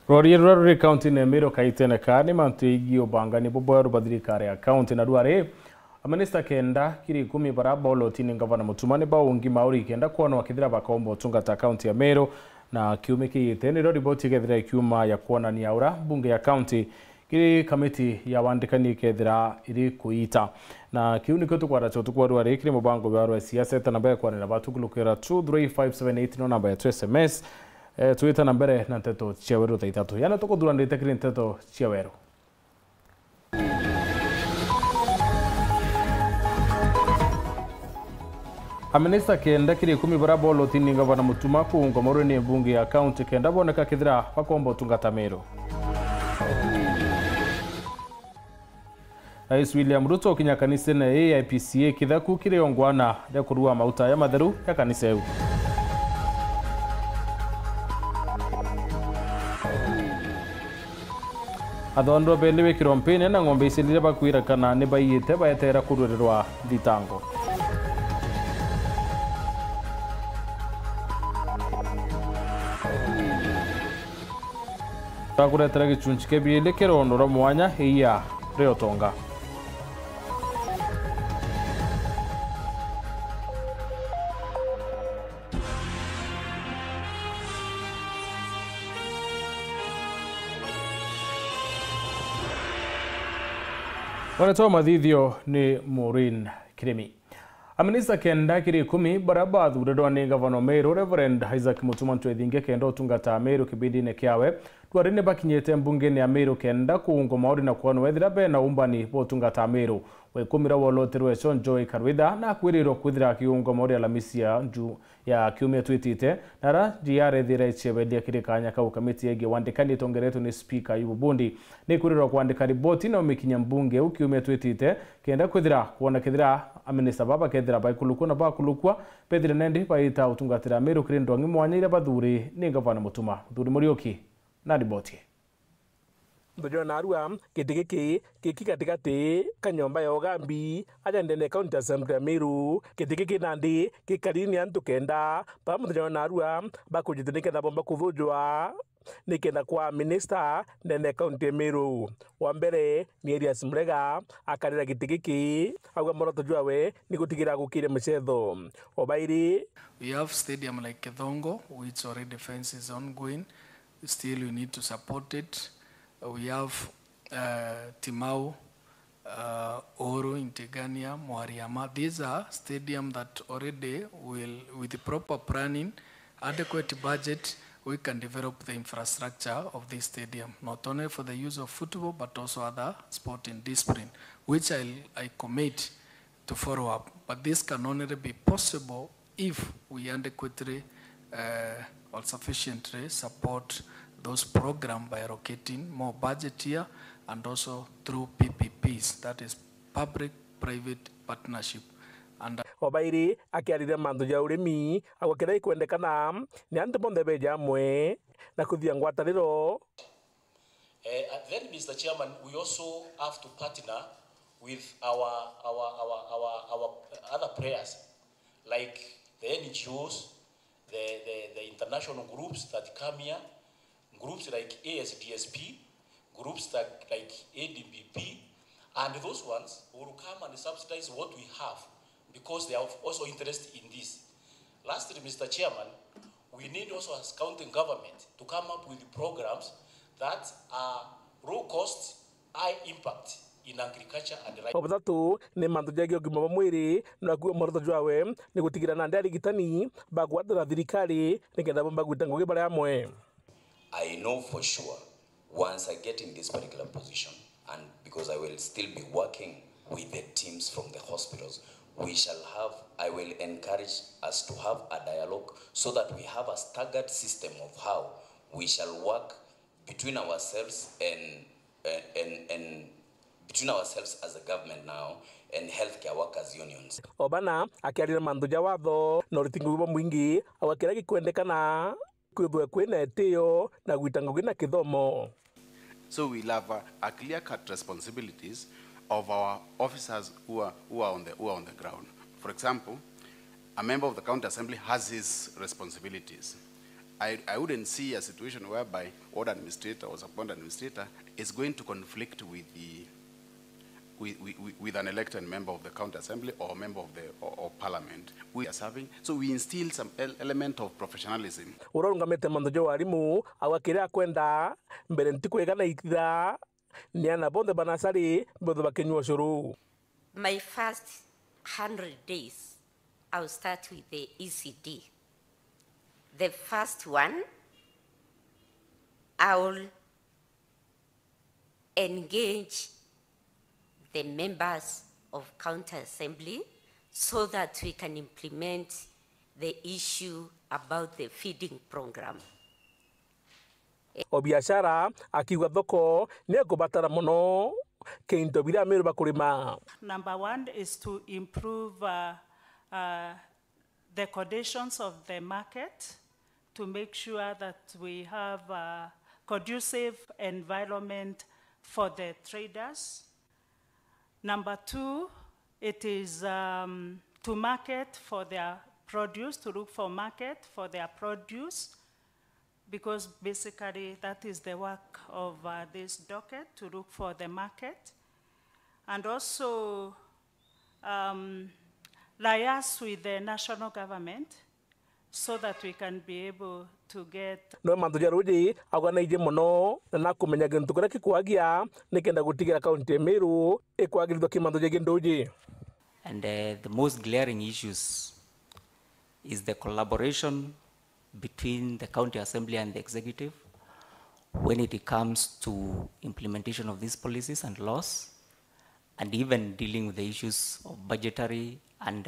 Rori county ne mero kaitene kani mantu igio banga ni bobo rubadiri kare county na duare Minister kenda kiri 10 baraba olotini ngavana mutumani ba ungi mauri kenda kuona wakithira bakombo tungata county ya Meru na kiume kiitene ro riboti kethira kiuma ya kuona ni aura bunge ya county kiri kamiti ya wandikani kethira iri kuita na kiuni kwetu kwa racho tukwa duare kiri mubango wa siasa tanabaya kwa na batukulukira 23578 no namba ya SMS tuita nambere na nteto chiaweru taitatu yana toko durande tekri nteto chiaweru Minister kenda kiri 10 baraba olotini ngavana mutuma kuunga moroni bunge ya county kenda boneka kithira bakombo tungata Meru. Rais William Ruto kinya kanisa na AIPCA kithaku kiri ongwana ya kurua mauta ya matheru ya kanisa eu. Athondo belewe kirompene na ngombe isilire bakwira kana ne bayite bayetera kururerwa thitango. Takuretera gichunchi kebiele kerondo mwanya iya Reotonga. Wanatoa madhidhio ni Maureen Kiremi. Minister kenda kiri 10 baraba thurero ni gavana Meru Reverend Isaac Mutuma ntwethinge kenda utungata Meru kibidi ne kiawe twarine bakinyete mbunge ni Meru kenda kuungo mauri na kuona wethira be na umbani bo tungata Meru wekumira woloterwe John Joy Karwitha na kwiriro kwithira kiungo mauri Alamisi ya nju ya kiumia twitite nara jiare thira ichebedia kirikanya kau kamiti yege wandikani tongeretu ni speaker Ayubu Bundi ni kwiriro kwandika riboti na umikinya mbunge ukiumia twitite kenda kwithira kuona kithira aminisa baba kethira baikuluku na bakulukwa pethire nendi baita utungatira Meru krindo ngi mwanya ira bathuri ni gavana Mutuma thuri Murioki na riboti Ndojo narua kitigiki katikati kanyomba ya Ogambi ajandene county assembly ya Meru kitigiki nandi kikarini antu kenda pamoja narua bakujitindike na bomba kuvujwa nikenda kwa minister nene county Meru wa mbere ni Elias Murega akarira kitigiki agwa moroto jwawe ni gutigira gukire mchetho obairi. We have stadium like Kedongo which already fence is ongoing, still we need to support it. We have Timau, Oro, Integania, Mwariama. These are stadiums that already will, with the proper planning, adequate budget, we can develop the infrastructure of this stadium, not only for the use of football, but also other sporting discipline, which I commit to follow up. But this can only be possible if we adequately or sufficiently support those programs by allocating more budget here and also through PPPs, that is public-private partnership. And obairi akiarire mandu ya urimi agwakira ikwendekana ni antu bonde beja mwe na kuthia ngwataniro. Then Mr. Chairman, we also have to partner with our other players like the NGOs, the international groups that come here, groups like ASDSP, groups like ADBP, and those ones will come and subsidize what we have because they are also interested in this. Lastly, Mr. Chairman, we need also as county government to come up with programs that are low cost, high impact in agriculture and life. Obadatu ni mandu jagio gima mwiri na kuwa moroto jwawe ni gutigira na ndari gitani bagwata na thirikari nikenda bomba gwitango gibara yamwe. I know for sure once I get in this particular position, and because I will still be working with the teams from the hospitals, I will encourage us to have a dialogue so that we have a staggered system of how we shall work between ourselves and between ourselves as a government now and healthcare workers unions. Obana akiarira mandu ja watho no ritingu mwingi awakira gikwendekana kwithwe kwina etio na gwitango gina kithomo. So we'll have a clear-cut responsibilities of our officers who are on the ground. For example, a member of the county assembly has his responsibilities. I wouldn't see a situation whereby ward administrator or sub-ward administrator is going to conflict with the with an elected member of the county assembly or member of the or parliament we are serving. So we instill some element of professionalism. Urarungamite mandojo warimu awakira kwenda mbere ntikwegana itira niana bonde banasari bodo bakenywa shuru. My first 100 days, I'll start with the ECD. The first one, I'll engage the members of county assembly so that we can implement the issue about the feeding program. Obiashara akiwa thoko ni akubatara muno keinto bira meru bakurima. Number one is to improve the conditions of the market to make sure that we have a conducive environment for the traders. Number two, it is to market for their produce, to look for market for their produce, because basically that is the work of this docket, to look for the market. And also liaise with the national government so that we can be able to get. No mandoja ruji agwana ije mono na kumenya gintu kura kikwagia nikenda gutigira county Meru ekwagiritho kimandoja gindoji. And the most glaring issues is the collaboration between the county assembly and the executive when it comes to implementation of these policies and laws, and even dealing with the issues of budgetary and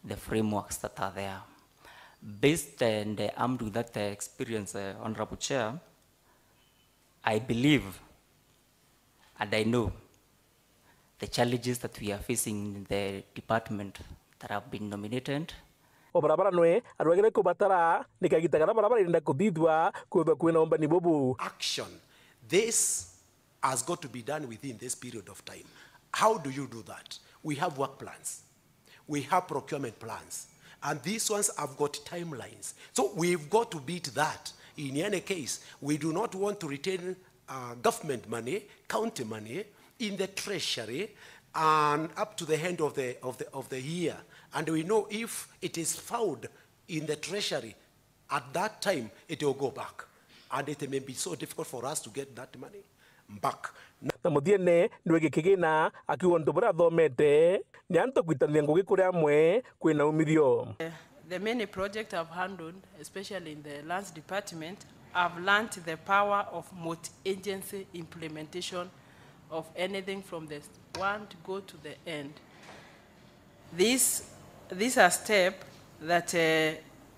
the frameworks that are there. Based and armed with that experience, Honorable Chair, I believe and I know the challenges that we are facing in the department that have been nominated. Barabara noe arwagire kubatara nikagitagara barabara inda kudidwa kuba kwena omba ni bobu. Action. This has got to be done within this period of time. How do you do that? We have work plans. We have procurement plans. And these ones have got timelines. So we've got to beat that. In any case, we do not want to retain government money, county money, in the treasury and up to the end of the year. And we know if it is found in the treasury, at that time, it will go back. And it may be so difficult for us to get that money back. Na mudiene ndwege kigina akiwonto bra thomete ni anto kwitania ngugi kuri amwe kwina umirio. The many projects I've handled, especially in the lands department, I've learned the power of multi-agency implementation of anything from the one to go to the end. These are steps that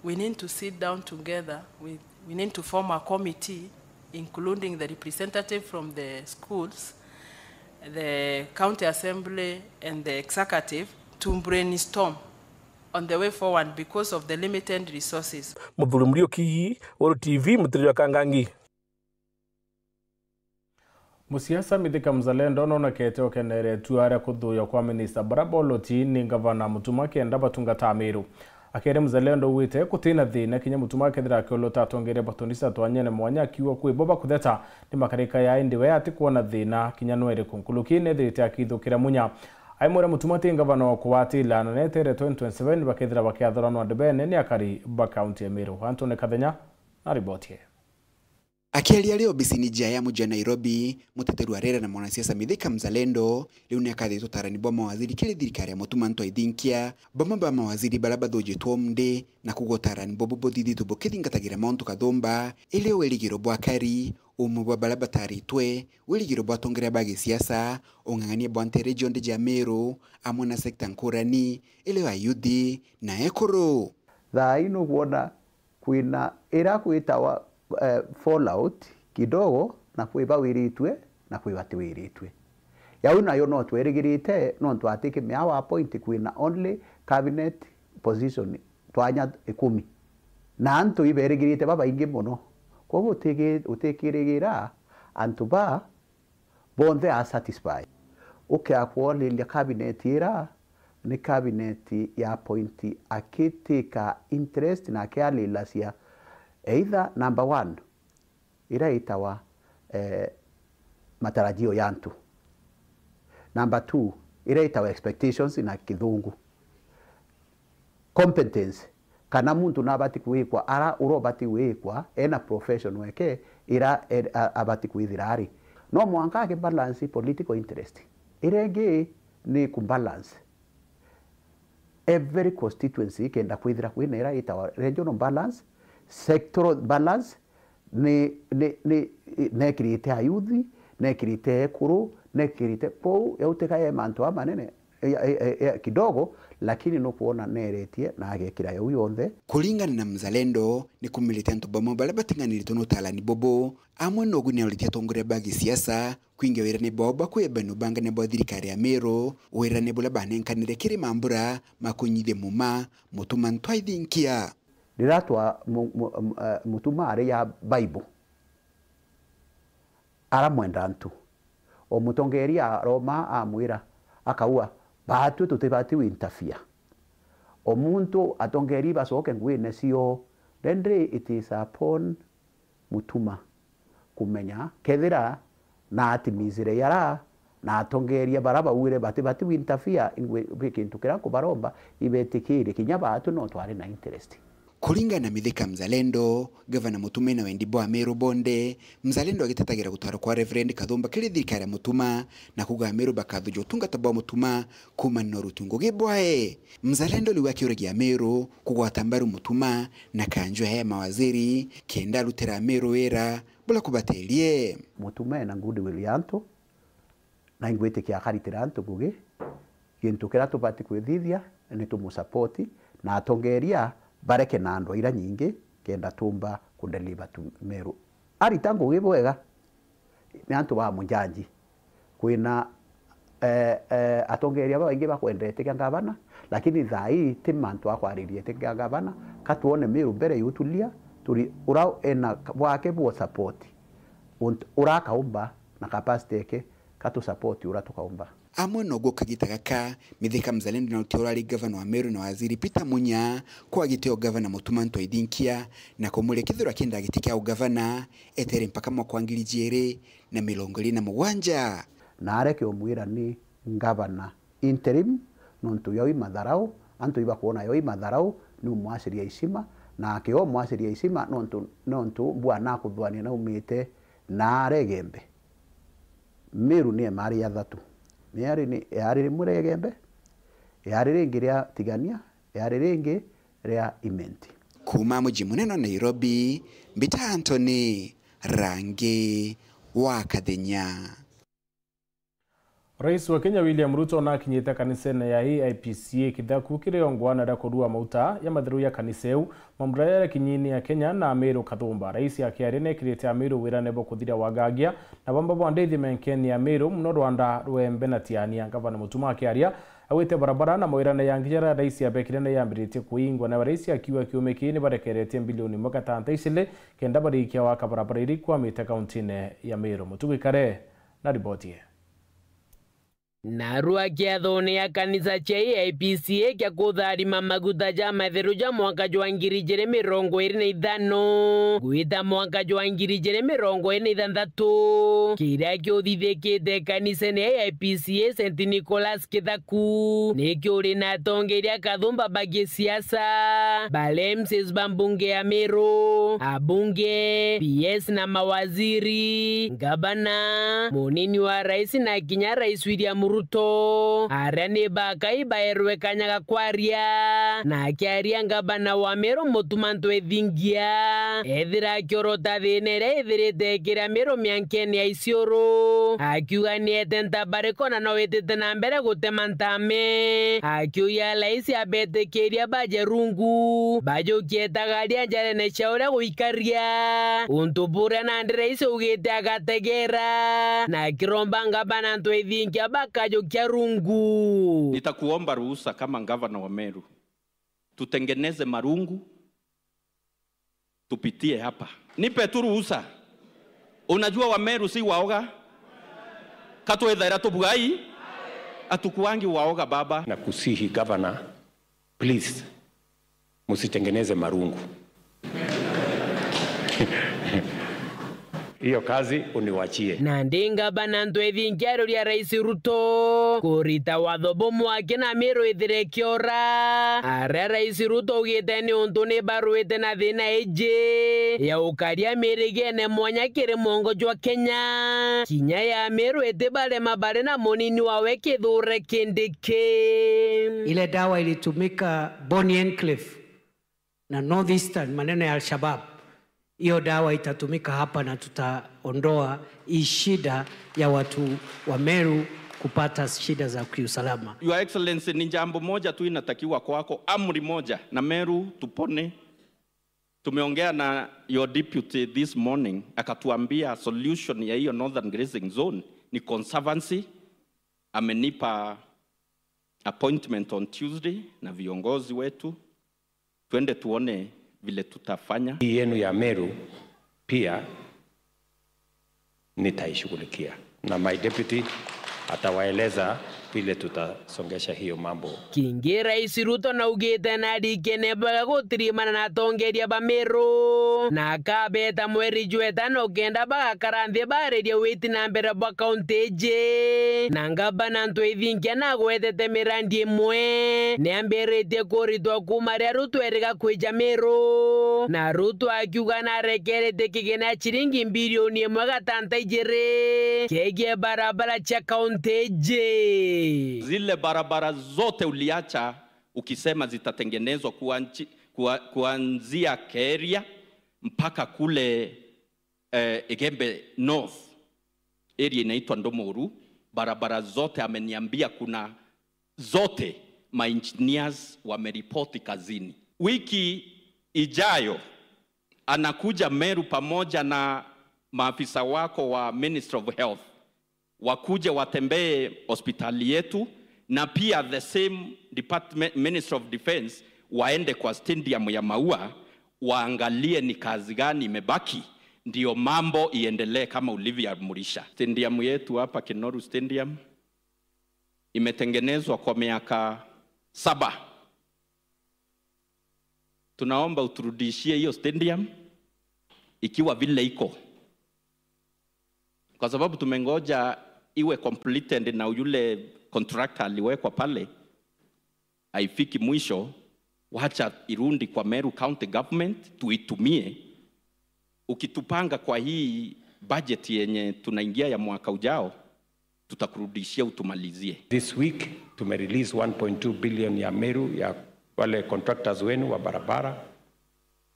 we need to sit down together. We need to form a committee, including the representative from the schools, the county assembly, and the executive, to brainstorm on the way forward because of the limited resources. Muthuri Murioki, Oro TV, Mutiri wa Kangangi. Musiasa Mithika Mzalendo nona keteo kenere tuare kuthuyo kwa minista Baraba Oloti ni gavana mutuma kenda batungata Meru. Akere Mzalendo wite kutina thina kinya mutuma kethira kiolota atongere batonisa twanyene mwanya akiwa kwiboba kutheta ni makarika ya indiwe ati kuona thina kinya nwere kunkuluki ne thite akithukira munya. Aimura mutuma ti gavana wa kuwati la netere 2027 bakethira bakiathorano andebene ni akari ba county ya Meru. Antone Kathenya na ripoti. Akialia leo bisini jaya muja Nairobi, muteteru wa rera na mwanasiasa Mithika Mzalendo, leo ni akathitwo tarani bwa mawaziri kile thirikari ya mutuma ntwa ithinkia, bama mawaziri baraba thoje twomde na kugotarani bobo didi tubo kithingatagira monto kathomba, ile weligiro bwa kari, umubwa baraba taritwe, weligiro bwa tongera bagi siasa, ongangania bwa region de Jamero, amona sekta nkurani, ile wa yudi na ekoro. Tha ino kuona kuina era kuitawa fallout kidogo na kwiba wiritwe na kwibati wiritwe yau nayo no twerigirite no twatike meawa point kwina only cabinet position twanya 10 na antu iberigirite baba ingi muno kogo utekirigira antu ba bonde are satisfied akwolilia cabinet ira ni cabinet ya point akitika interest na kialilasia Either number one, ira itawa matarajio yantu. Number two, ira itawa expectations na kithungu. Competence, kana muntu nabati kuikwa, ara urobati kuikwa, ena profession weke, ira abati kuithirari. No mwanka ke balance political interest. Irenge ni kumbalance. Every constituency kenda kuithira kwina ira itawa regional balance, sectoral balance, ne kirite ayuthi, ne kirite kuru, ne kirite pou, yauteka ya mantua manene kidogo, lakini no kuona neretie na agekira yo yonthe. Kulingana na Mzalendo ni kumilita ntobamo bala batinganiri tono talani bobo amwe no gune olitia tongore bagi siasa kwinge wera ne boba kweba no banga ne bothirikari ya Meru wera ne bula banenkanire kiri mambura makunyide muma mutuma ntwaithinkia ndiratwa mutuma ari ya Bible ara mwenda ntu o mutongeri ya Roma amwira akaua batu tutibati interfere omuntu atongeri basoke ngwine sio rendre it is upon mutuma kumenya kethira na atimizire yara na atongeri baraba wire bati interfere ingwe kintu kira kubaromba ibetikire kinya batu no twari na interest. Kulingana na Mithika Mzalendo, Gavana Mutume na Wendibo wa Meru Bonde, Mzalendo agitetagira gutwara kwa Reverend Kathumba kiri thirikari Mutuma na kuga Meru bakathujo tungata bwa Mutuma kuma no rutungo gibwae. Mzalendo liwakiuragia Meru kugwata mbaru Mutuma na kanjwa ya mawaziri kenda rutera Meru wera bula kubatelie. Mutume na ngudi wilianto na ingwete kia karitiranto guge kintu kira tubati kwithithia ni tumusapoti na atongeria bareke na andũ ira nyingi kenda tumba kundeliva tu Meru ari tangu gibwega ni antu ba munjanji kwina atongeria baingi bakwendete kya gavana lakini thai timantu akwaririe te kya gavana katuone Meru mbere yutulia turi urao ena wake bo support ura kaumba na capacity yake katu support ura tukaumba. Amwe no gukagita gaka Mithika Mzalendo na utiorari gavana wa Meru na waziri Peter Munya kwa giteo gavana Mutuma Ntwaithinkia na kumulekithirwa kenda gitikia ugavana etere mpaka mwaka 2027 na areke omwira ni gavana interim nontu yoi madharau antu iba kuona yoi madharau ni umwasiria isima na akio mwasiria isima nontu bwana kuthwania na umite na regembe Meru ni mari ya thatu yari muregembe yari ringi ria tigania yari ringi ria imenti. Kuma muji muneno Nairobi, Mbita Anthony Rangi wa Kathenya. Rais wa Kenya William Ruto na kinyita kanisene ya IPCA kithaku kiriongwana da kodua mauta ya mathiru ya kaniseu mambraya ya kinyini ya Kenya na Meru Kathumba. Rais ya kiarene kirete ya Meru wira nebo kuthira wagagia na bamba bwandethi menkeni ya Meru mno Rwanda rwembe na tiania gavana Mutuma akiaria awite barabara na moirane ya ngijara rais ya bekirene ya mbirite kuingwa na rais ya kiwa kiumekini barekerete bilioni mwaka isile kenda barikia waka barabara iri kwa mita kauntine ya Meru. Mutugi kare na riboti Narua kia thone ya kanisa cha IPCA kia kutharima maguta ja matheru ja mwaka jwa 2025 gwita mwaka jwa 2026 kiria kiothithikite kanisene ya IPCA St Nicholas kithaku nikio ri na tongeria Kathumba bagi siasa bale MCs bambunge ya Meru abunge PS na mawaziri gavana munini wa rais na kinya rais William Ruto arane bakai baerwe kanyaga kwaria na kiaria gavana wa Meru Mutuma Ntwaithinkia ethira kiorota thinere ethirite kira Meru miankeni ya Isiolo akiuga ni etenta barekona no wetete na mbere gutema ntame akiuya laisi abetekeria bajerungu bajokietagaria njarene ciaure guikaria untubura na ndiraisi ugite agategera na kiromba gavana Ntwaithinkia bakajokia rungu. Nitakuomba ruhusa kama gavana wa Meru tutengeneze marungu tupitie hapa. Nipe tu ruhusa. Unajua wa Meru si waoga? Katwethaira tubugai atukuangi waoga baba. Na kusihi gavana, please musitengeneze marungu. hiyo kazi uniwachie. Na ndinga bananto ethinkiaro ria Rais Ruto kurita watho bomu wake na Meru ithire kiora. Ara Rais Ruto ugite ni untu ni baruite na thina eje ya ukaria mirigene mwanya kiri mongo jwa Kenya. Kinya ya Meru ete bale mabare na monini wawe kithure kindike. Ile dawa ilitumika Bonny Enclave na Northeastern maneno ya Al-Shabaab. Hiyo dawa itatumika hapa na tutaondoa hii shida ya watu wa Meru kupata shida za kiusalama. Your Excellency, ni jambo moja tu inatakiwa kwako, amri moja, na Meru tupone. Tumeongea na your deputy this morning, akatuambia solution ya hiyo Northern Grazing Zone ni conservancy. Amenipa appointment on Tuesday na viongozi wetu. Twende tuone vile tutafanya. Hii yenu ya Meru pia nitaishughulikia, na my deputy atawaeleza vile tutasongesha hiyo mambo. Kingi Rais Ruto na ugite na dikene baga gutirimana na tongeria ba Meru na kabeta mweri jwetano kenda baga karanthie bareria witi na mbere ba county je na ngaba na ntwe ithinkia na gwetete mirandi imwe ne amberetie kuritwa kumaria Ruto eriga kwija Meru na Ruto akiuga na rekerete kigena chiringi bilioni 1.6 kege barabara cha county je. Zile barabara zote uliacha ukisema zitatengenezwa kuanzia Keria mpaka kule Egembe North area inaitwa Ndomoru. Barabara zote ameniambia kuna zote ma engineers wameripoti kazini. Wiki ijayo anakuja Meru pamoja na maafisa wako wa Ministry of Health, wakuje watembee hospitali yetu, na pia the same department Ministry of Defense waende kwa stadium ya Maua waangalie ni kazi gani imebaki ndio mambo iendelee kama ulivyoamurisha. Stadium yetu hapa Kinoru Stadium imetengenezwa kwa miaka 7. Tunaomba uturudishie hiyo stadium ikiwa vile iko, kwa sababu tumengoja iwe completed na yule contractor aliwekwa pale haifiki mwisho. Wacha irundi kwa Meru County Government tuitumie. Ukitupanga kwa hii budget yenye tunaingia ya mwaka ujao, tutakurudishia utumalizie. This week tumerelease 1.2 billion ya Meru ya wale contractors wenu wa barabara.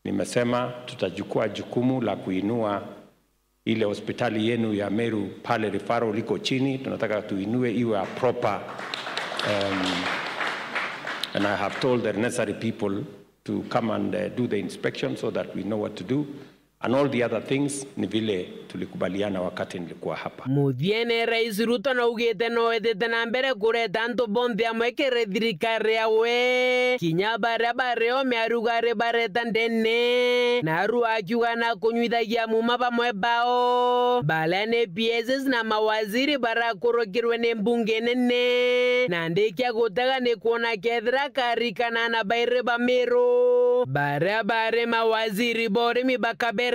Nimesema tutachukua jukumu la kuinua ile hospitali yenu ya Meru pale referral liko chini, tunataka tuinue iwe a proper and I have told the necessary people to come and do the inspection so that we know what to do. And all the other things ni vile tulikubaliana wakati nilikuwa hapa. Muthiene Rais Ruto na ugite no etete na mbere kureta antu bonthe amwekere thirikari yawe kinya bare o mearugare bareta ndene na aru akiuga na kunyuithagia muma bamwe bao balane PSs na mawaziri barakurukirwe ni mbunge nene na ndikia gutega ni kuona kethira karikana na baire ba Meru bare mawaziri bore mibakabe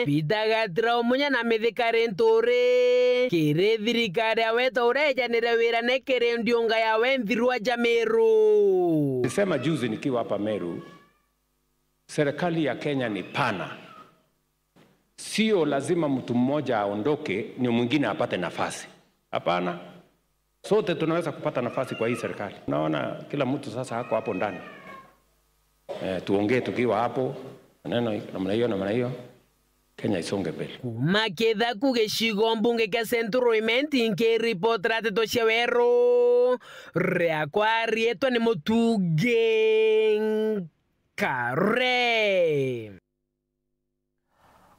Bitagatira omunya na mithikari nturi kire thirikari aweto urejanire wira nekere ndionga yawe nthirwa ja Meru. Nisema juzi nikiwa hapa Meru, serikali ya Kenya ni pana. Sio lazima mtu mmoja aondoke ni mwingine apate nafasi. Hapana. Sote tunaweza kupata nafasi kwa hii serikali. Naona kila mtu sasa hako hapo ndani. Tuongee tukiwa hapo. Namna hiyo Kenya isonge mbele. Maketha kugecigo mbunge kia Central nke report rateto ciawero reakwa rietwa ni Mutuge Kare.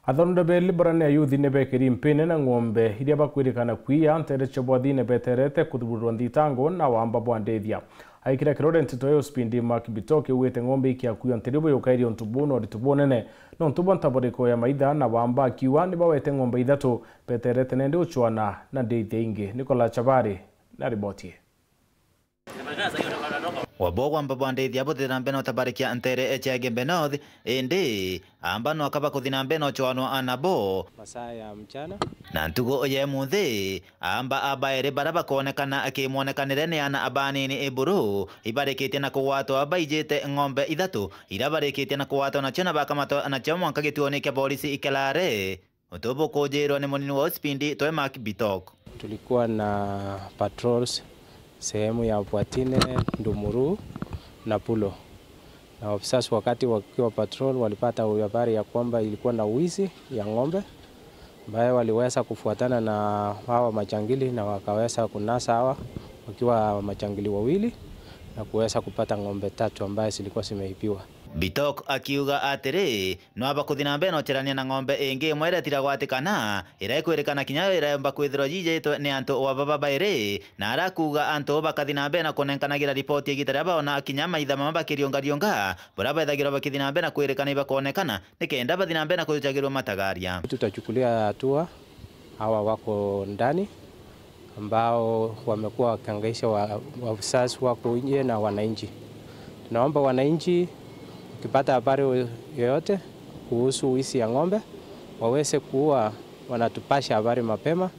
Athonde be liberane ayuthi ne bekiri mpene na ng'ombe iria bakwirikana kuia ntere chobwathi ne beterete kuthuburwa nthitango na wamba bwandethia aikira kirore ntito yo spindi Mark Bitoke uwete ng'ombe ikia kuia nteribo yokairi ontubuno ritubonene no ntubo ntaboreko ya maitha na wamba kiwa ni bawete ng'ombe ithatu beterete nende uchwana na ndeithia ingi. Nicola Chabari na riboti. wabogwa mbabande diabo dinambeno tabarikia antere echagembe north ende ambano akaba kudinambeno choano anabo masaa ya mchana na ntugo oye muthe amba abaere baraba kuonekana akimuonekanire ni ana abanini iburu ibareketie na kuwato abaijete ng'ombe ithatu irabareketie na kuwato na chona bakamato na chomo nkagituone kia polisi ikelare utobo kujirwo ni munini wa Spindi toe Mark Bitok. Tulikuwa na patrols sehemu ya Bwatine, Ndumuru na Pulo. Na officers wakati wakiwa patrol walipata habari ya kwamba ilikuwa na wizi ya ng'ombe ambayo waliweza kufuatana na hawa majangili na wakaweza kunasa hawa wakiwa majangili wawili na kuweza kupata ng'ombe 3 ambaye zilikuwa zimeibiwa. Bitok akiuga atiri no aba kuthinambe no cherania na ng'ombe ingi mwere tiragwatikana iraikwerekana kinyayo iremba kwithirwo jijeitwe ni antu wa baba bairi na arakuga antu bakathinambe na kunenkanagira ripoti igitare baona kinyama ithama bakiriongarionga bora baithagirwo bakithinambe na kwerekana ibakonekana nikenda bathinambe na kujagirwo matagaria. Tutachukulia hatua hawa wako ndani ambao wamekuwa wakihangaisha wafuasi wako nje na wananchi. Tunaomba wananchi ukipata habari yoyote kuhusu wizi ya ng'ombe waweze kuwa wanatupasha habari mapema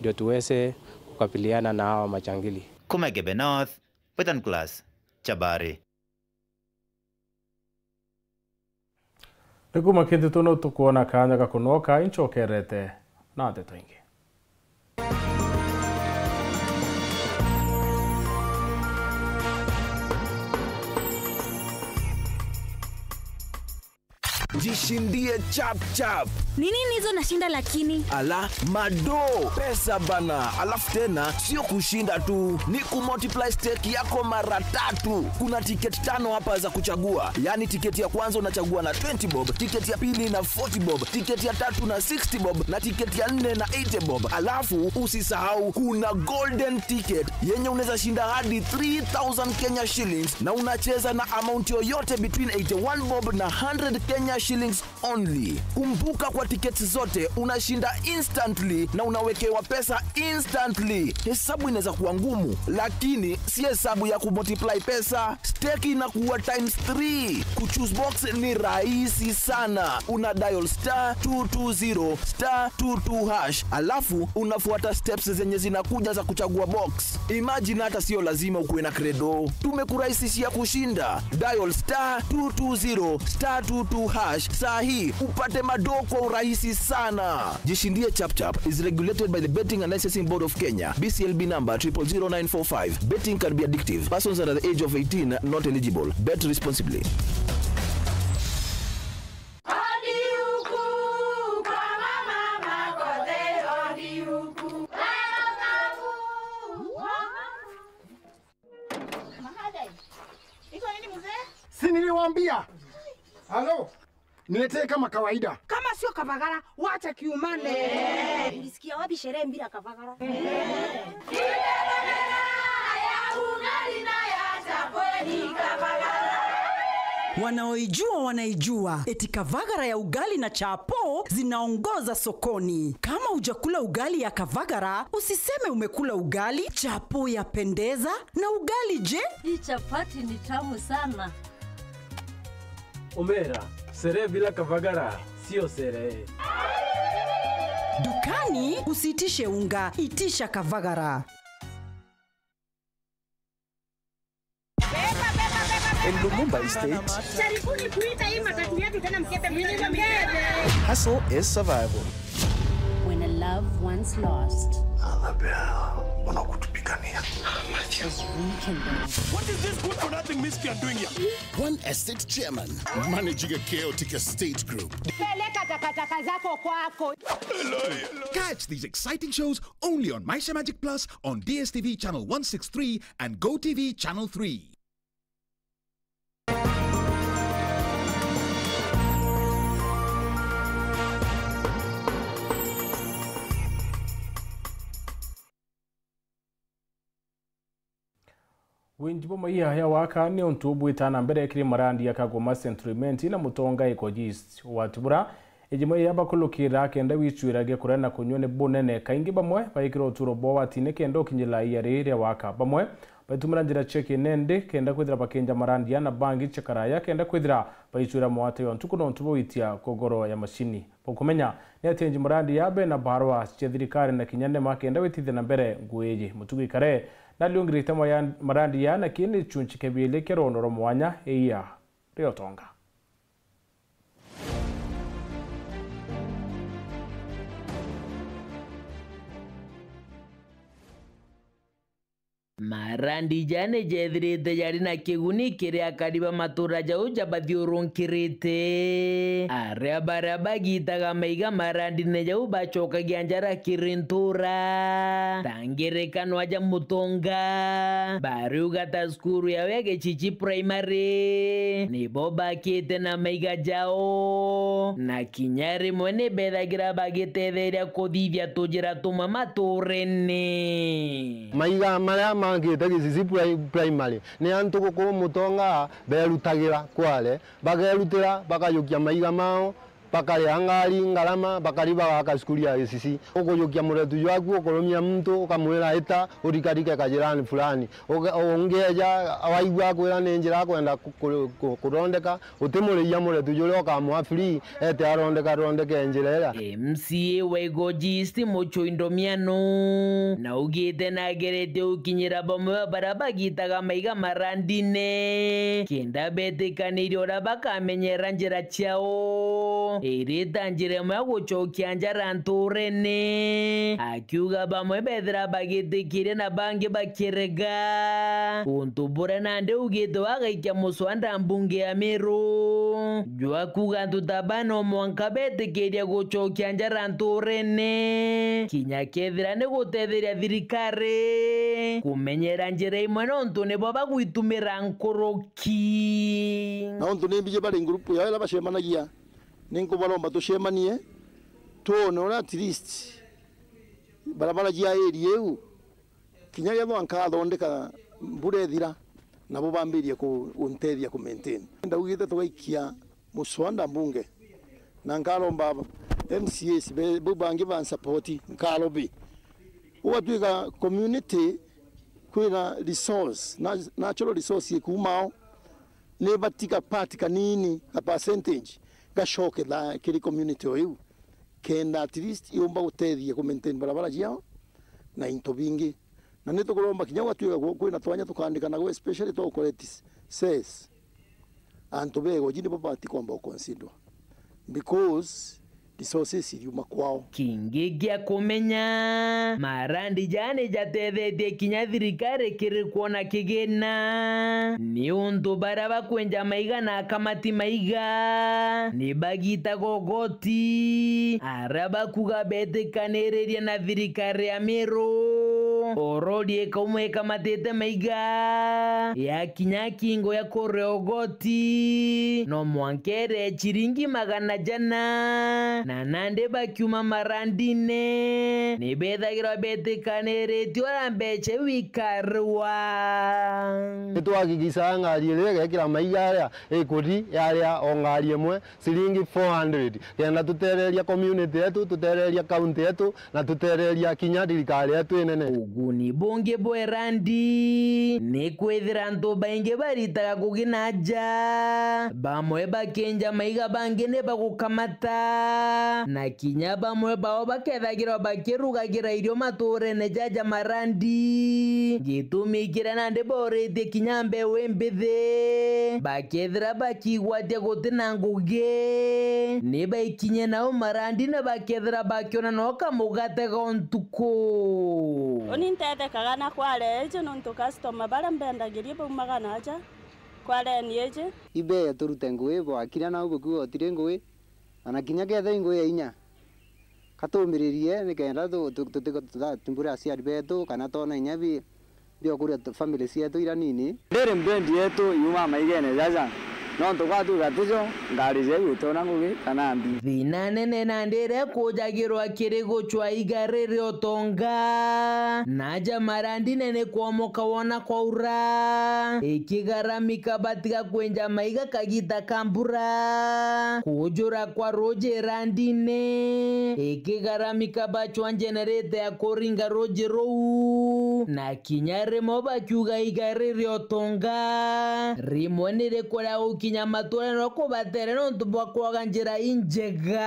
ndio tuweze kukabiliana na hawa majangili. Kumegebe North, Western Class, Chabari. Nikuma kintu tuno tukuona kanya gakunoka inchokerete na ndeto ingi. Jishindie chap chap. Nini nizo nashinda lakini? Ala, mado, pesa bana. Alafu tena, sio kushinda tu. Ni kumultiply stake yako mara 3. Kuna tiketi 5 hapa za kuchagua. Yani tiketi ya kwanza unachagua na 20 bob, tiketi ya pili na 40 bob, tiketi ya 3 na 60 bob, na tiketi ya 4 na 80 bob. Alafu, usisahau kuna golden ticket yenye unaweza shinda hadi 3000 Kenya shillings na unacheza na amount yoyote between 81 bob na 100 Kenya shillings only. Kumbuka kwa tiketi zote unashinda instantly na unawekewa pesa instantly. Hesabu inaweza kuwa ngumu, lakini si hesabu ya kumultiply pesa. Stake inakuwa times 3. Kuchoose box ni rahisi sana. Una dial *220 *22 hash. Alafu unafuata steps zenye zinakuja za kuchagua box. Imagine hata sio lazima ukuwe na credo. Tumekurahisishia kushinda. Dial *220 *22 hash sahi upate madoo kwa urahisi sana. Jishindie chap chap is regulated by the Betting and Licensing Board of Kenya. BCLB number 000945. Betting can be addictive. Persons under the age of 18 not eligible. Bet responsibly. Si niliwaambia. Halo. Niletee kama kawaida. Kama sio Kavagara, wacha kiumane. Ulisikia wapi sherehe bila Kavagara? Wanaoijua wanaijua. Eti Kavagara ya ugali na chapo zinaongoza sokoni. Kama hujakula ugali ya Kavagara, usiseme umekula ugali. Chapo yapendeza na ugali je? Hii chapati ni tamu sana. Omera, sherehe bila Kavagara sio sherehe. Dukani usitishe unga, itisha Kavagara. In Lumumba Estate, hustle is survival. When a loved one's lost, what is this good for nothing miscreant doing here? One estate chairman managing a chaotic estate group. Catch these exciting shows only on Maisha Magic Plus on DSTV channel 163 and GoTV channel 3. Winjibo maiya ya waka ni ontubu itana mbere kiri marandi ya Kagoma Centriment na mutonga Ecogist watubura ejimo yaba kulukira kenda wichwirage kurana kunyone bonene kaingi bamwe bayikiro turo bowa tine kendo kinjila ya rere waka bamwe baitumira njira cheki nende kenda kwithira bakenja marandia na bangi chakaraya kenda kwithira baicura mwate yo ntuko no ntubo itia kogoro ya mashini pokumenya ni atenji marandi yabe na barwa chethirikari na kinyane makenda witithia na mbere ngueje mutugi kare na liungirite marandi ya na kini chunchike bile kerono mwanya eya rio tonga marandi jane jethirite yari na kiguni kiria kariba matura jau jabathiurunkirite aria baria bagitaga maiga marandi ne jau bacokagia njara kirintura tangirikanwa ja mutonga bariuga ta skuru yawe Gechichi primary nibo bakite na maiga jao na kinyari mwene bethagira bagitetheria kuthithia tujira tumwe maturene maiga maria mangite Gechichi primary ni antu guku mutonga berutagira kwale bagerutira bakayukia maiga mao bakaria ngari ngarama bakariba bakasukuri ya Gechichi ukuyukia muretu yaku ukoromia mtu ukamwira eta urikarike kajirani fulani ongeja awaigwa kwira ni njira kwenda kurondeka utimuria muretu yule ukamwa free ete arondeke njira MCA Wegogist Muchoindomiano na ugite na gerete ukinyira bamwe barabagitaga maiga marandine kenda betekanirio rabakamenyera njira ciao irita njira mwa gucokia njara nturene akiuga bamwe bethira bagitikire na bangi bakirega untubura nande ugite wagaikia muswanda mbunge ya Meru jua kuga tutabano mwanka betikiria gucokia njara nturene kinya kethira ni gutetheria thirikari kumenyera njira imwe nontu nibo bagwitumira nkoroki nontu nimbije bari ngurupu ya bashemanagia ninko balomba tushemanie tuone at least barabara jia area eu kinyaga mwanka thondeka mbure thira nabo bambirie ku untethia ku maintain ndagugite twaikia muswanda mbunge na nkalomba MCAs bubangi ban support nkalobi uwatwiga community kwina resource natural resource yekumao ne batika part kanini a percentage gashoke la kiri community oyu kenda at least yomba utethia ku maintain barabara jiao na into bingi na nito kulomba kinyawa twiga kwina twanya tukandika na go especially to collects says anto bego jini babati kwamba consider because resources yuma kwao kingigia kumenya marandi jane jatethetie kinya thirikari kiri kuona kigina ni untu baraba kwenja maiga na kamati maiga ni bagita gogoti araba kuga betekanireria na thirikari ya Meru orodi kamwe kamatete maiga ya kinya kingo ya koreogoti no mwankere chiringi magana jana na nande bakiuma marandine ni bethagira betekaneretio rambeche wikarwa twagigisa ngari ile gekira maiga ya ekuri yaria ongari emwe siringi 400 kenda tutereria community yetu tutereria county yetu na tutereria kinya thirikari yetu nene uguni bonge bwerandi ni kwethira nto bainge baritaga kuginaja bamwe bakenja maiga bange ne bagukamata na kinya bamwe bao bakethagira bakirugagira irio maturene jaja marandi gitumikira nande borete kinya mbewe mbithe bakethira bakigwatia gutina nguge ni baikinye nao marandi na bakethira bakiona no kamugate gontuko onintethekaga na kware eje nontu customer bara mbendagirie baumagana aja kware ni eje ibe turute ngui bwakira na ubuku otire ngui ana kinya gethe ngui ya inya katumiririe nikenda tumbura aciari betu kana tona inya biokuria family cietu ira nini ndiri mbendi yetu yuma maigene jaja no tukatuga tijo ngari cia tona ngugi kana mbi thina nene na ndire kujagirwa kiri guchwa igari riotonga naja marandi nene kuomoka wona kwaura ikigaramika batiga kwenja maiga kagita kambura kujura kwa roje randine ikigaramika bachwa generate ya koringa roje rou na kinyare moba kyuga igari riotonga rimonire kora ukinya matore no kubatere no ntubwa kwaga njira injega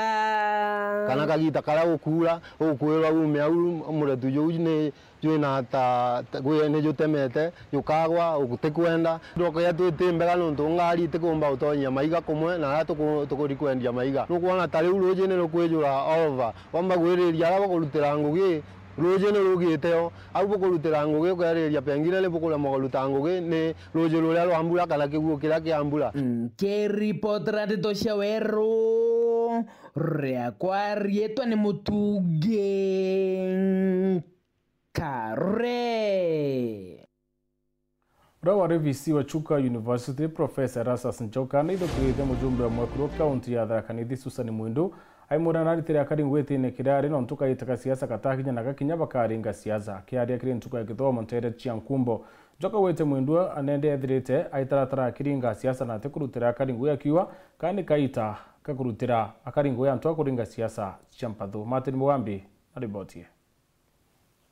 kana kagita kara ukura ukwirwa ume au muretu yune na ta gwe jutemete yukagwa ukutekwenda ndoko ya twitimbega no ntungari tikumba utonya maiga kumwe na ara tukuri kwendia maiga nukuona tari uroje ne rukwijura over wamba gwiriria ara bakurutira ngugi roje ne rugiteo au bakurutira ngugi kwariria pengine le bukula magaruta ngugi ne roje ruria rwambura kana kiguo kira kiambura Kerry Potrati toshawero reakwa rietwa ni mutuge kare Rawa revisi wa Chuka University Professor Erastus Njoka ni thukirite mujumbe wa mwekuru kaunti ya Tharaka Nithi Susan Mwindu aimura naritire akari ngwetine kirari no ntuka itaka siasa katakinya na gakinya bakaringa siasa kiaria kiri ntuka ya githomo ntere Chiankumbo Njoka wete Mwindu anende ethirite aitaratara akiringa siasa na tekurutira akari ngwe akiwa kandi kaita kakurutira akari ngwe antu kuringa siasa Champathu Martin Mugambi aribotie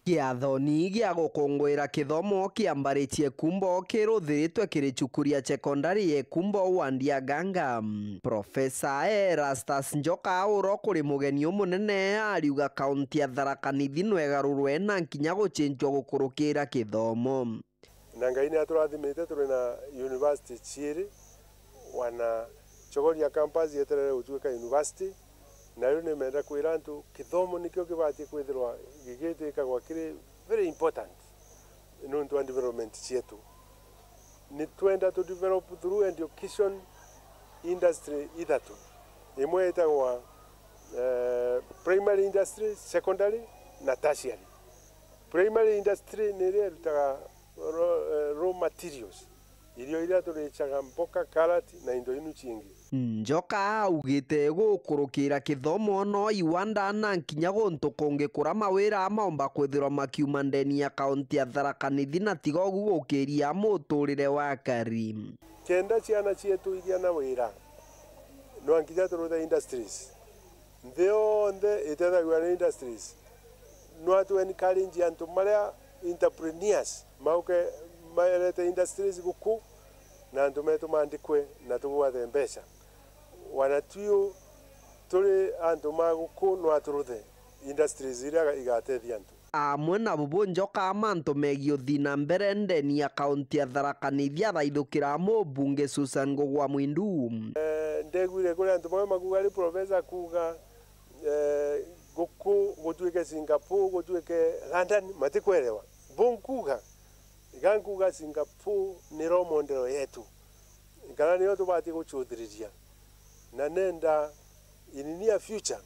Kiathoni gia gukungwira kithomo kiambaritie Kumbo kiruthiritwe kiri chukuria secondary ye Kumbo wandia ganga Professor Erastus Njoka uro kuri mugeni umunene ariuga kaunti ya Tharaka Nithi nwegarurwe na nkinya guchinjwa gukurukira kithomo na ngai ni aturathimite turi na university chiri wana chogoria campus yeterere utuika university na riu ni menda kwira antu kithomo nikio kibati kwithirwa gigiteka gwa kiri very important nuntu wa development chetu ni twenda to develop through education industry ithatu imwe itagwa primary industry, secondary na tertiary. Primary industry ni ria rutaga raw materials irio iria turichaga mboka, karati na indo inu chingi. Njoka augite gukurukira kithomo no iwanda na nkinya guntu kungikura mawira amaomba kwithirwa makiuma ndeni ya kaunti ya Tharaka Nithi na tigo gugukiria muturire wa Karim. Kenda ciana cietu iria na wira no nkinya turuthe industries nthionthe itethagwa ni industries no atu encourage antu maria entrepreneurs mauke maerete industries guku na antu metu mandikwe na tugwathe mbeca wanatuyo turi antu maguku no aturuthe industries iria igatethia antu amwe na bubu Njoka amantu megio thina mbere ndeni ya kaunti ya Tharaka Nithi athaithukira mubunge Susan Ngugwa Mwindu ndegwire kuri antu mwe makuga ri professor kuga guku gutuike Singapore gutuike London matikwerewa bunkuga igankuga Singapore ni role model yetu kana niyo tubati guchuthiriria na nenda in near future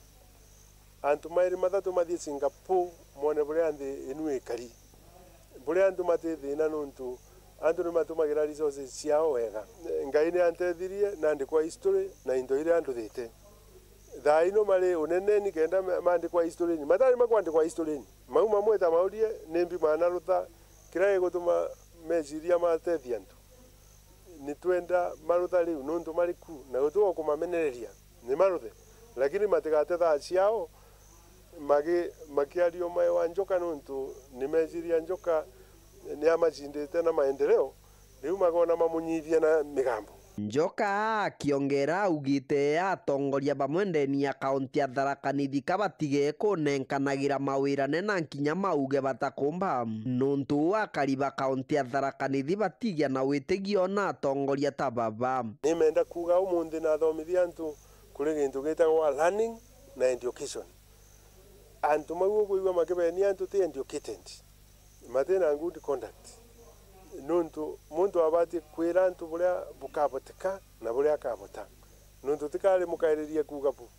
antu mairi mathatu mathie Singapore mone buria nthi inu ikari buria antu matithina nuntu antu ni matumagira resources ciao wega ngai ni antethirie na ndikwa history na indo iria anduthite thaino mari unene ni kenda mandikwa history ni matari makwandikwa history ni mau mamwe ta maurie nimbi manarutha kira gutuma mejiria matethia antu ni twenda marutha riu nuntu mariku na gutuo kumamenereria ni maruthe lakini matigate thaa ciao makiario mai wa Njoka nuntu ni mejiria Njoka ni amachindite na maendeleo riu magona mamunyithia na migambo. Njoka akiongera augite atongoria bamwe ndeni ya kaunti ya Tharaka Nithi kabatige kunenkanagira mawira nena nkinya mauge batakumba nuntu akariba kaunti ya Tharaka Nithi batigia na witigio na atongoria ta baba ni menda kuga umuthi na thomithia antu kuri gintu gitagwa learning na education antu maguo kuigwa makibenia antu ti educated matena good conduct nuntu muntu abati kwira antu buria bukabotika na buria kabota nuntu tikari mukairirie kuga bu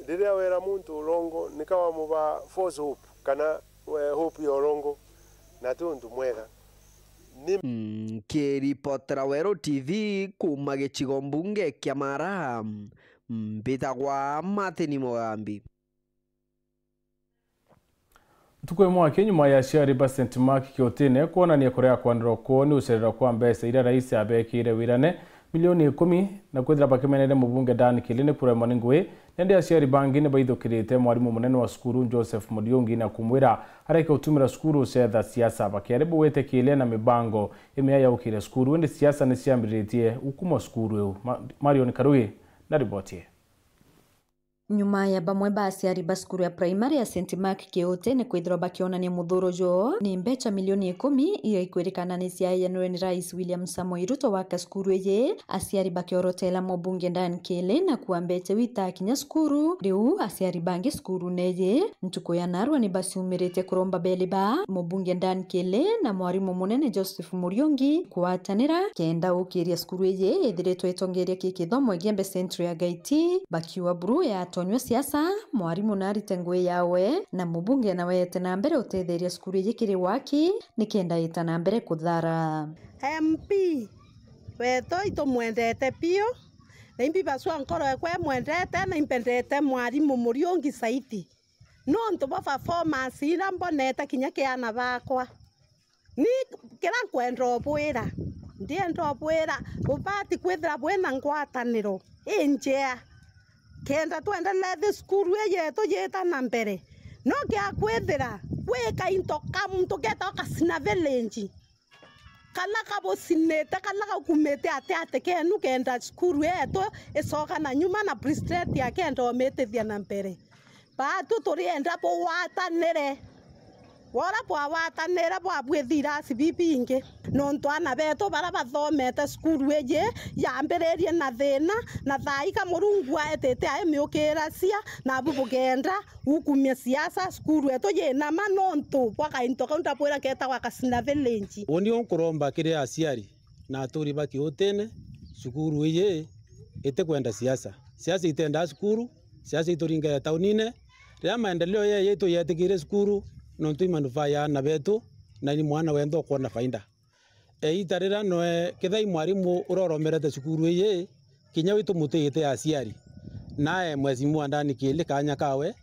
riria wera muntu rongo nikawa muba false hope kana hope ya rongo na tuntu mwega Kĩripotera Werũ TV kuma gĩcigo mbunge kĩa Mara, mbĩtagwa Martin Mugambi. Tukwe mwake nyuma ya ciari ba St Mark Kiotene kuonania kurea kwanĩrwo kwao nĩ ũcererwo kwa mbeca iria rais abekĩire wirane milioni 10 na kwithira bakimenere mubunge Dan Kilini Puremoni Ngui nende aciari bangi ne baithukirite mwarimu munene wa skuru Joseph Mudiongi na kumwira areka utumira skuru cetha siasa bakeribu wetekiile na mibango imea ya ukire skuru ndi siasa ni ciambiritie ukuma skuru eu. Marion Karugi na riboti. Nyuma ya bamwe ba aciari ba skuru ya primary ya St Mark Kiotene kwithirwa bakionania muthuro jo ni mbeca milioni 10 iria ikwirikana ni ciayanirwe ni rais William Samoei Ruto waka skuru ye aciari bakiorotela mubunge Dan Kilini na kuwa mbeca witakinya skuru riu aciari bangi skuru neye ntuko ya narwa ni basiumirite kuromba beliba mubunge Dan Kilini na mwarimu munene Joseph Mudiongi kuatanira kenda ukiria skuru ye ethiritwo itongeria kikithomo Gembe Central ya Gaiti bakiwa buru ya tonywa siasa mwarimu narite ngui yawe na mubunge na wete na mbere utetheria skuru yikiri waki nikenda ita na mbere kuthara MP weto ito mwendete pio na imbi baswa nkoro ekwe mwendete na impendete mwarimu Mudiongi saiti no ntoba performance ira mbonete kinya kiana bakwa ni kira kwendro bwira ndiendo bwira ubati kwithira bwena ngwataniro injea kenda tuendeleze skuru yetu yeta na mbere no kya kwethira weka into kamuntu getoka sina village kala kabo sinete kala kumete ate kenu kenda skuru yetu isoka na nyuma na president yake ndo metethia na mbere ba tu torienda po watanire wora po watanire po abwethira sibibinge no ntwana beto bara bathomete skuru ye yambererie na thina na thaika murungu aetete aemiukira cia na bubugenda ukumia siasa skuru eto ye na manonto bwaka into kaunta pwera keta wakasina village oni onkuromba kire aciari na aturi bakiotene skuru ye ete kwenda siasa itenda skuru siasa ituringa ya taunine ria maendeleo ye yetu yetikire skuru no tu manufaa ya na betu na ni mwana wendo kuona faida itarira no kithai mwarimu uroromerete cukuru ye kinya witu mutete aciari nae mwezi mwandani kile kanya kawe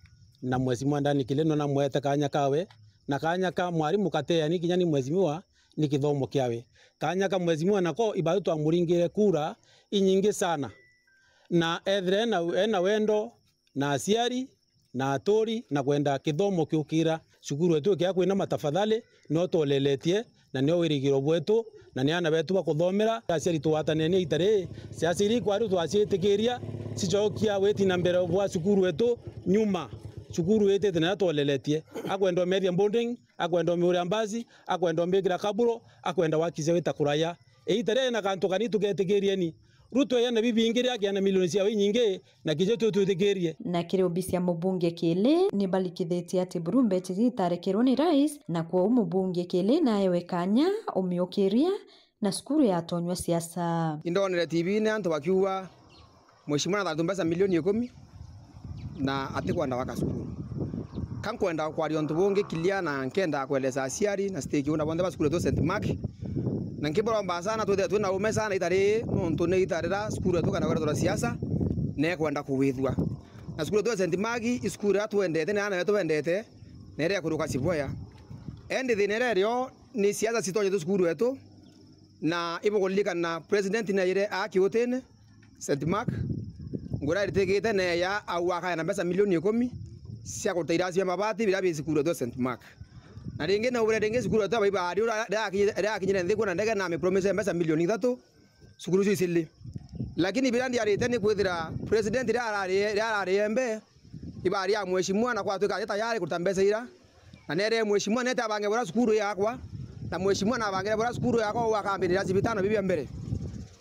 na mwezi mwandani kile no na mwete kanya kawe na kanya ka mwarimu katea ni kinya ni mwezi mwa ni kithomo kiawe kanya ka mwezi mwa nako ibadu twamuringire kura inyingi sana na ethre na wendo na aciari na atori na kwenda kithomo kiukira cukuru wetu kia kwina matafadhali no toleletie na nio wirigiro bwetu na ni ana betu bakuthomera aciari tuwatanene itare ciaciri kwaru twacitikiria cicokia weti na mbere bwa cukuru wetu nyuma cukuru wete tena toleletie akwenda media bonding akwenda mura mbazi akwenda mbekira kaburo akwenda wakize weta kuraya itare na kantu kani tuketikiria ni Ruto yana bibingiria akiana milioni cia nyingi na kijetu tutegerie na kire obisi ya mubunge Kilini ni balikitheti ati burumbe titarekerwo ni rais na kwa mubunge Kilini naye wekanya umiokiria na skuru ya tonywa siasa indonere TV ni antu bakiwa mheshimiwa na tumbesa milioni 10 na atikwenda waka skuru kankwenda kwa rionto bonge kilia na nkenda kueleza aciari na stake una bonde skuru to St Mark na nkiboromba sana twina ume sana itari nontu ni itarira skuru tu kana kwenda siasa ne kwenda kuwithwa na skuru tu St Mark skuru atwendete na ana twendete nere ya kuruka siboya endi thinere rio ni siasa sitonye tu skuru etu na ibogolika na president na ire akiotene St Mark ngura ritegete ne ya awaka na pesa milioni 10 cia guteira cia mabati bila bi skuru tu St Mark na ringi na ubere ringi skuru tu baiba ari ra kinyire nthi kuna ndege na me promise pesa milioni 3 skuru cio isili lakini bilandi arite ni kwithira president ra embe ibari ya mheshimiwa na kwa tuka tayari kutambesa ira na nere mheshimiwa neta abange bora skuru yakwa na mheshimiwa na abange bora skuru yakwa wakambira cibitano bibia mbere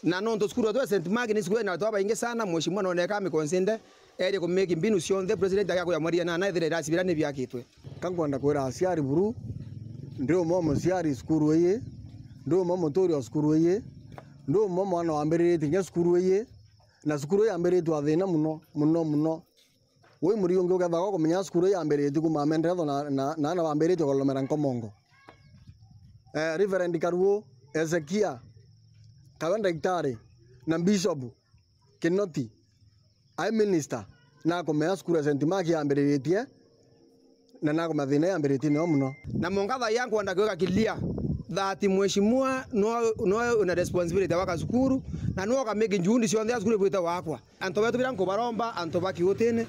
na nonto skuru tu St Mark ni skuru na toba inge sana mheshimiwa noneka mi consende eri kumeki mbinu cionthe president yako ya mwaria na ithire racibirane biakitwe kankwenda kwira aciari buru ndio momo ciari skuru ye ndio momo tori skuru ye ndio momo ana ambirite nya skuru ye na skuru ya ambirite athina muno we muri unge ugatha go kumenya skuru ya ambirite kuma mendetho na ana ambirite golomera nkomongo Reverend Karuo Ezekia kawa daktari na bishop Kinoti ai minister na komea skuru St. Mark yambiritie na nako mathina yambiritie no muno na mongatha yangu andakiweka kilia that mheshimiwa no una responsibility waka skuru na no kameke njundi cio ndia skuru bwita wakwa anto betu birango baromba anto baki utene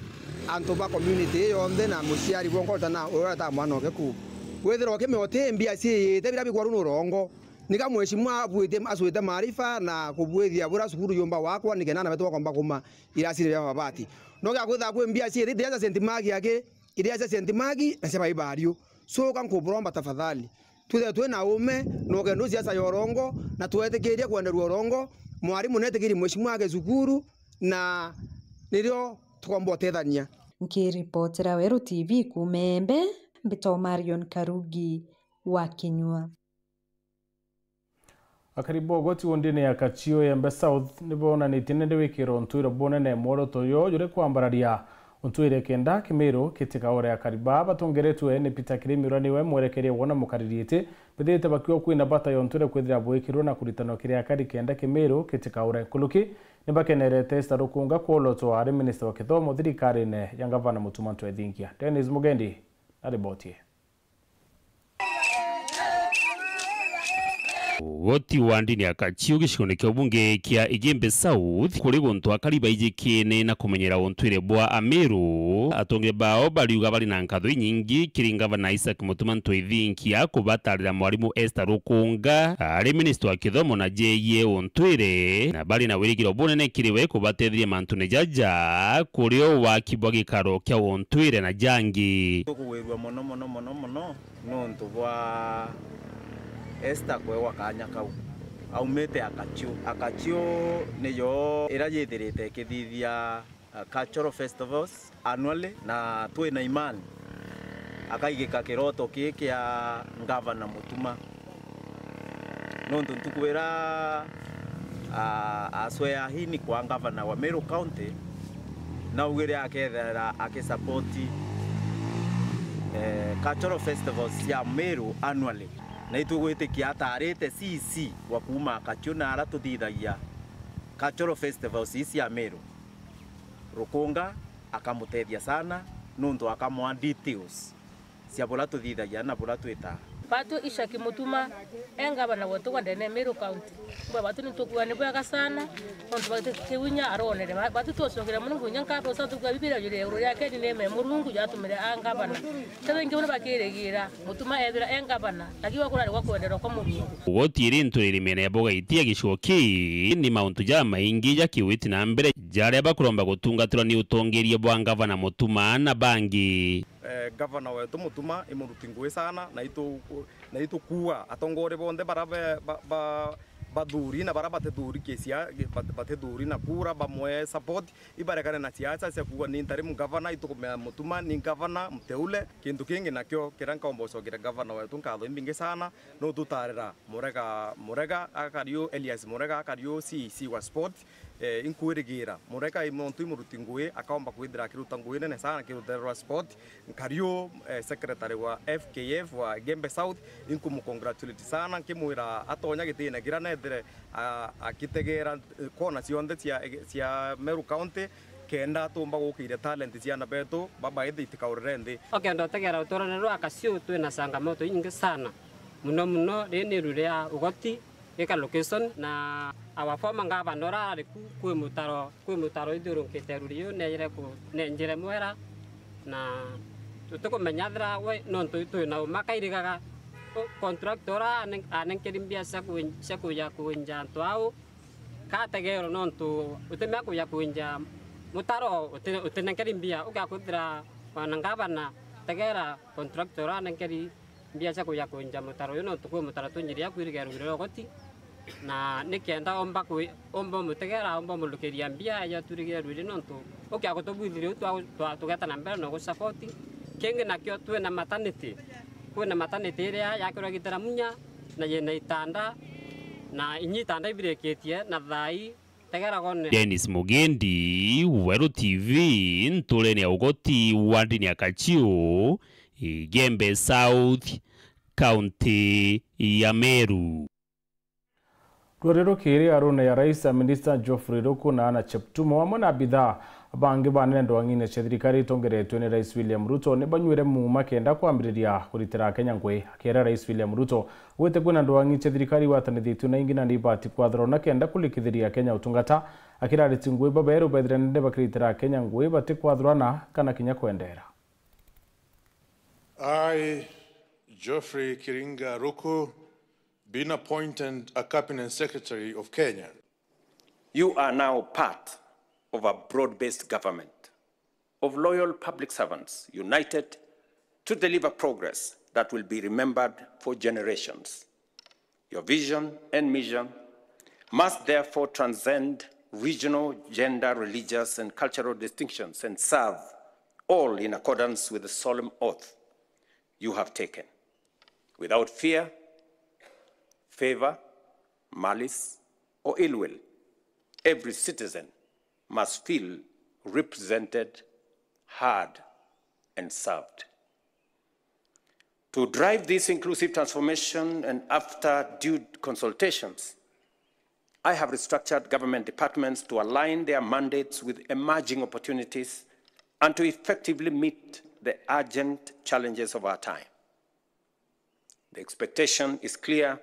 anto ba community yonde na musiari bongo na ora mwana okeku wethero ke meote mbia si te birabi kwa runo rongo nika mheshimiwa abwite aswete maarifa na kubwethia bura skuru yomba wakwa nikenana betu wakomba kuma irasire ya mabati no ga kwetha kwe mbia si ite ya St. Mark yake ile ya St. Mark na sema ibario so kanko buromba tafadhali tuwe na ume no kendo siasa yorongo na tuwetekeria kwenda ruorongo mwarimu netekiri mheshimiwa wake cukuru na nirio tukombotethania nkiripotera Weru TV kumembe Mbito Marion Karugi wa Kinyua. Akaribu goti wondine ya Kachio Embe South nibona nitinende wikiro ntuiro bonene moro toyo jure kwambararia untuire kenda Kimiru kitika ore akariba batongeretwe ni Peter Kirimiro niwe mwerekerie wona mukaririte bithite bakiwa kwina bata yonture kwithira bwikiro na kuritano kiria akari kenda Kimiru kitika ore kuluki nibakenerete starukunga kwoloto ari minister wa kithomo thirikarine ya gavana Mutuma Ntwethingia. Dennis Mugendi aribotie. Goti wandini ya Kachio gicikone kia bunge kia Igembe South kuri gontu akariba ijikene na kumenyera ontwire bwa Amiru atonge bao baliuga bali na nkatho nyingi kiringa bana Isaac Mutuma Ntwethingia kubatarira mwarimu Esther Rukunga ari minister wa kithomo na JE ontwire na bali na wirigiro bonene kiriwe kubatethia mantune jaja kurio wa kibwa gikaro kia ontwire na jangi kuwerwa mono nontu bwa Esther kwewa kanya kau aumete Akachio niyo irajithirite kithithia cultural festivals annually na twina imani akaigika kiroto kia gavana Mutuma nontu ntukwira aswea hini kwa gavana wa Meru County na ugire akethera akisupporti cultural festivals ya Meru annually na itugwitikia atarite CC wa kuma Akachio na aratuthithagia cultural festivals isi ya Meru Rukunga akamutethia sana nundu akamwa details cia bora tuthithagia na bora twita Batu Isaac Mutuma engabana wotu kwa ndene Meru County bwa batu nitukuane bwa sana onto batu kiwinya aronere batu tosongera mungu nyanka po santu kwa bibira jure euro yake ni neme murungu yatumire angabana tabengi bona bakiregira Mutuma ebira engabana takiwa kurari kwa kwendera kwa murungu gotiri nturiri mene yaboga itia gishoki ni mauntu ja maingi ya kiwiti na mbere jare bakuromba gutungatirwa ni utongerie bwa gavana Mutuma na bangi gavana wetu Mutuma imurutingwe sana na itu kuwa atongore bonde barabe baduri na baraba teduri kesia bateduri na kura bamwe support ibarekane na siasa cia kuwa ni ntari mugavana itukumea Mutuma ni gavana mteule kintu kingi nakyo kiranka omboso kira gavana wetu nkatho imbinge sana no tutarira murega akario Elias murega akario CC wa sport inkuirigira mureka imontu imurutingwe akaomba kwithira kirutangwe nene sana kirutera sport nkario secretary wa FKF wa Gembe South congratulate sana kimwira atonya gitina gira nethere akitegera kona cionde cia Meru County kenda tumba gukire talent cia na betu baba itika urende okay ndo tegera utoranero Akachio twina changamoto nyingi sana muno rene ruria ugoti eka location na our former governor ari kwe mutaro iduru keterurio nenjire mwera na tutukumenyathira we nontu twina makairigaga contractora anenkerimbia cia kuya kuinja antu au kategero nontu utemea kuya kuinja mutaro utenenkerimbia ugakuthira wanangavana tegera contractora anenkerimbia cia kuya kuinja mutaro yo nontu kwe mutaro tunyiria kwirigerugire goti na nikenda omba mutegera omba mulukiria mbia ya turigire rwiri nontu ukia gutubwithire tugeta na mbere no gusupport kingi nakyo twina maternity kwina maternity iria yakirwa gitera munya na yena itanda na inyitanda ibireketie na thai tegera gone. Dennis Mugendi, Weru TV, ntuleni ya ugoti wandini ya Kachio, Igembe South, County ya Meru. Rorero kiri aruna ya Rais Minister Geoffrey Ruku na Anna Cheptumo hamwe na bidhaa bangi banene ndwang'ine cia thirikari itongeretwe ni Rais William Ruto ni banywire muma kenda kwambiriria kuritira Kenya ngwe akera Rais William Ruto gwite kwina ndwang'i cia thirikari watanithitwe na ingina ndibati kwathoro na kenda kulikithiria Kenya utungata akira riti ngwe baberu bethirane bakiritira Kenya ngwe bati kwathorana kana kinya kwendera. I, Geoffrey Kiringa Ruku, been appointed a Cabinet Secretary of Kenya. You are now part of a broad-based government of loyal public servants united to deliver progress that will be remembered for generations. Your vision and mission must therefore transcend regional, gender, religious, and cultural distinctions and serve all in accordance with the solemn oath you have taken, without fear, favor, malice, or ill will. Every citizen must feel represented, heard, and served. To drive this inclusive transformation and after due consultations, I have restructured government departments to align their mandates with emerging opportunities and to effectively meet the urgent challenges of our time. The expectation is clear.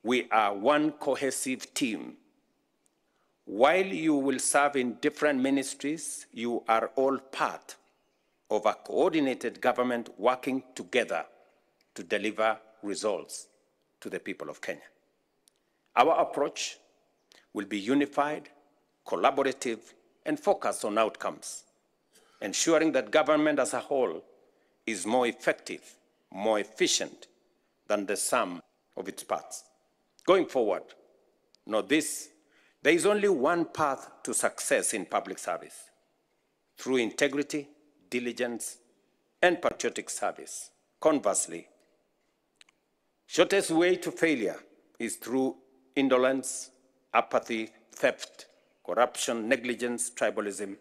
We are one cohesive team. While you will serve in different ministries, you are all part of a coordinated government working together to deliver results to the people of Kenya. Our approach will be unified, collaborative, and focused on outcomes, ensuring that government as a whole is more effective, more efficient than the sum of its parts. Going forward, note this, there is only one path to success in public service: through integrity, diligence, and patriotic service. Conversely, shortest way to failure is through indolence, apathy, theft, corruption, negligence, tribalism,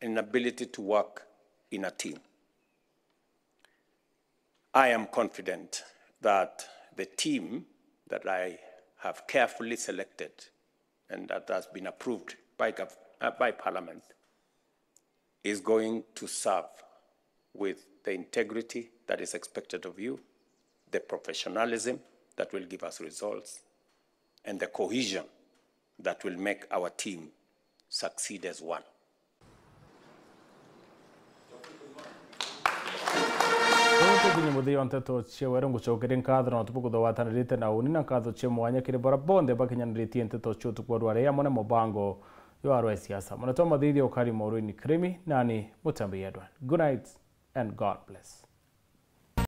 and inability to work in a team. I am confident that the team that I have carefully selected and that has been approved by Parliament is going to serve with the integrity that is expected of you, the professionalism that will give us results, and the cohesion that will make our team succeed as one. Kwenye muthia nteto cia wero ngucokere nkatho na tupuko watanirite na uni na nkatho cia mwanya kiri bora bonde bakinyaniritie nteto cio tukwarwa ria mone mubango yo arwa siasa mona to mathithio kari Maureen Kirimi nani Mutambi Edward. Good night and God bless.